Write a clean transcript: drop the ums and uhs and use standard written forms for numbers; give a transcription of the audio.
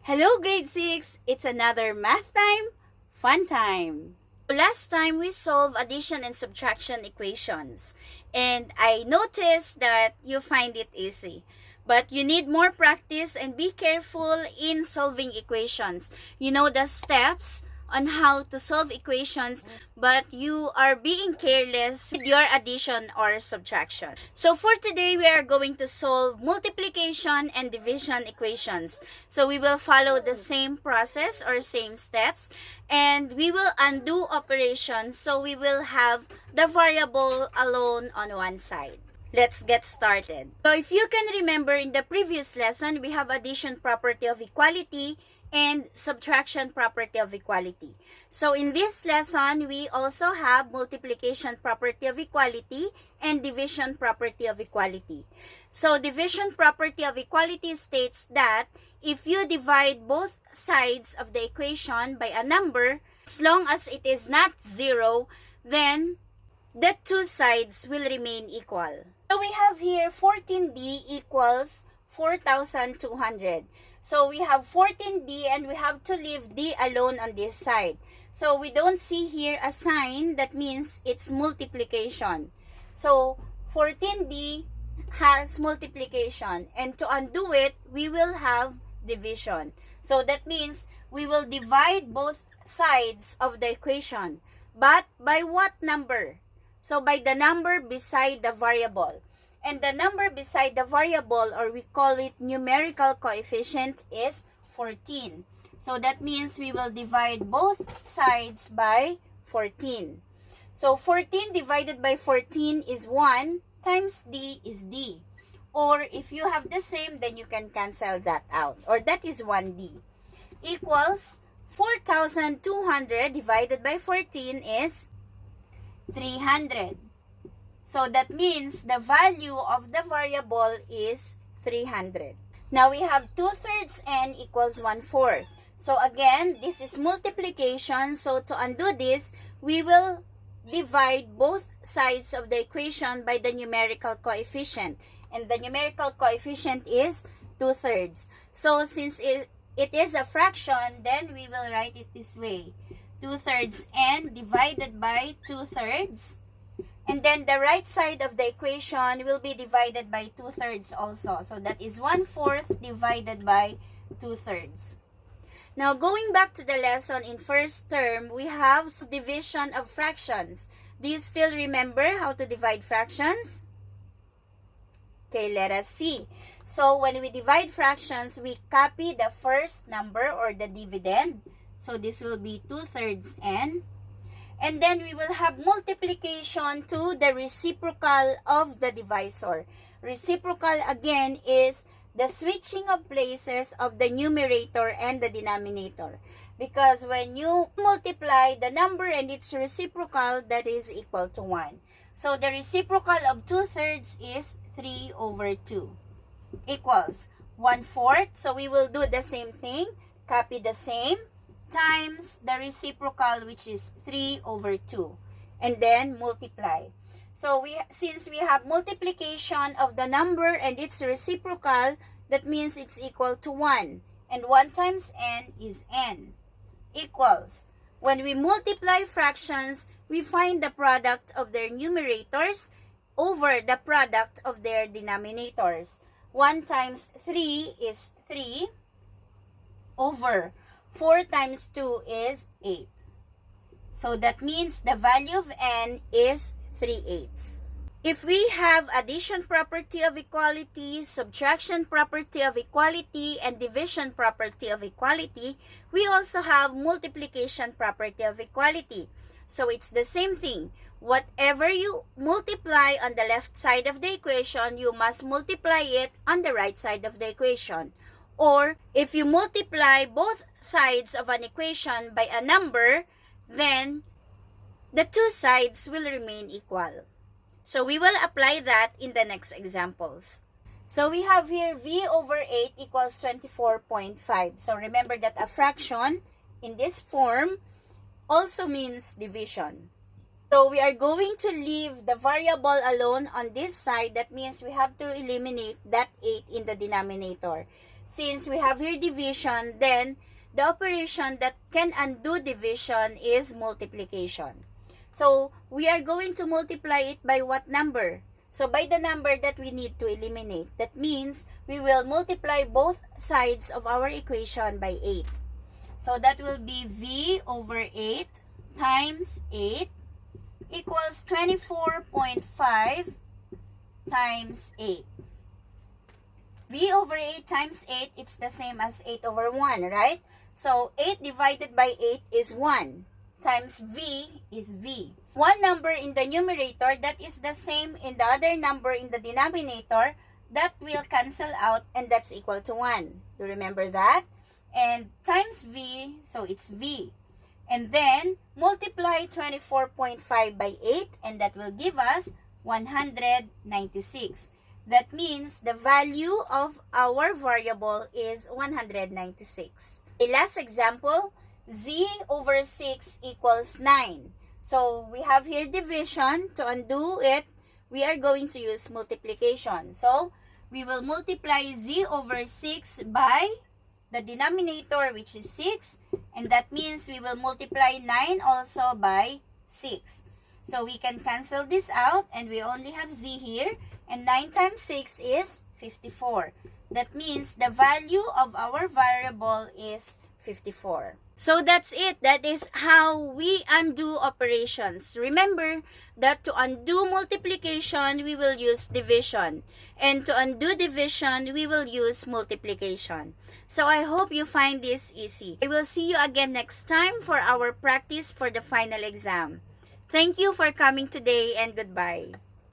Hello grade 6! It's another math time, fun time. Last time we solved addition and subtraction equations and I noticed that you find it easy. But you need more practice and be careful in solving equations. You know the steps on how to solve equations, but you are being careless with your addition or subtraction. So for today, we are going to solve multiplication and division equations. So we will follow the same process or same steps, and we will undo operations, so we will have the variable alone on one side. Let's get started. So if you can remember, in the previous lesson, we have addition property of equality and subtraction property of equality. So in this lesson, we also have multiplication property of equality and division property of equality. So division property of equality states that if you divide both sides of the equation by a number, as long as it is not 0, then the two sides will remain equal. So we have here 14d equals 4,200. So we have 14d and we have to leave d alone on this side. So we don't see here a sign, that means it's multiplication. So 14d has multiplication, and to undo it, we will have division. So that means we will divide both sides of the equation. But by what number? So by the number beside the variable. And the number beside the variable, or we call it numerical coefficient, is 14. So that means we will divide both sides by 14. So 14 divided by 14 is 1 times d is d. Or if you have the same, then you can cancel that out. Or that is 1d. Equals 4,200 divided by 14 is 300. So that means the value of the variable is 300. Now we have 2/3 n equals 1/4. So again, this is multiplication. So to undo this, we will divide both sides of the equation by the numerical coefficient. And the numerical coefficient is 2/3. So since it is a fraction, then we will write it this way. 2/3 n divided by 2/3. And then the right side of the equation will be divided by 2/3 also. So that is 1/4 divided by 2/3. Now going back to the lesson in first term, we have subdivision of fractions. Do you still remember how to divide fractions? Okay, let us see. So when we divide fractions, we copy the first number or the dividend. So this will be 2/3 n. And then we will have multiplication to the reciprocal of the divisor. Reciprocal again is the switching of places of the numerator and the denominator. Because when you multiply the number and its reciprocal, that is equal to 1. So the reciprocal of 2/3 is 3/2. Equals 1/4. So we will do the same thing. Copy the same. Times the reciprocal, which is 3/2, and then multiply. So since we have multiplication of the number and its reciprocal, that means it's equal to 1, and 1 times n is n. Equals, when we multiply fractions, we find the product of their numerators over the product of their denominators. 1 times 3 is 3 over 4 times 2 is 8. So that means the value of n is 3/8. If we have addition property of equality, subtraction property of equality, and division property of equality, we also have multiplication property of equality. So it's the same thing. Whatever you multiply on the left side of the equation, you must multiply it on the right side of the equation. Or if you multiply both sides of an equation by a number, then the two sides will remain equal. So we will apply that in the next examples. So we have here v/8 equals 24.5. So remember that a fraction in this form also means division. So we are going to leave the variable alone on this side. That means we have to eliminate that 8 in the denominator. since we have here division, then the operation that can undo division is multiplication. So, we are going to multiply it by what number? So, by the number that we need to eliminate. That means, we will multiply both sides of our equation by 8. So, that will be v over 8 times 8 equals 24.5 times 8. V over 8 times 8, it's the same as 8 over 1, right? So, 8 divided by 8 is 1, times V is V. One number in the numerator that is the same in the other number in the denominator, that will cancel out and that's equal to 1. You remember that? And times V, so it's V. And then, multiply 24.5 by 8 and that will give us 196. That means the value of our variable is 196. A last example, z over 6 equals 9. So, we have here division. To undo it, we are going to use multiplication. So, we will multiply z over 6 by the denominator, which is 6. And that means we will multiply 9 also by 6. So, we can cancel this out and we only have z here. And 9 times 6 is 54. That means the value of our variable is 54. So that's it. That is how we undo operations. Remember that to undo multiplication, we will use division. And to undo division, we will use multiplication. So I hope you find this easy. I will see you again next time for our practice for the final exam. Thank you for coming today and goodbye.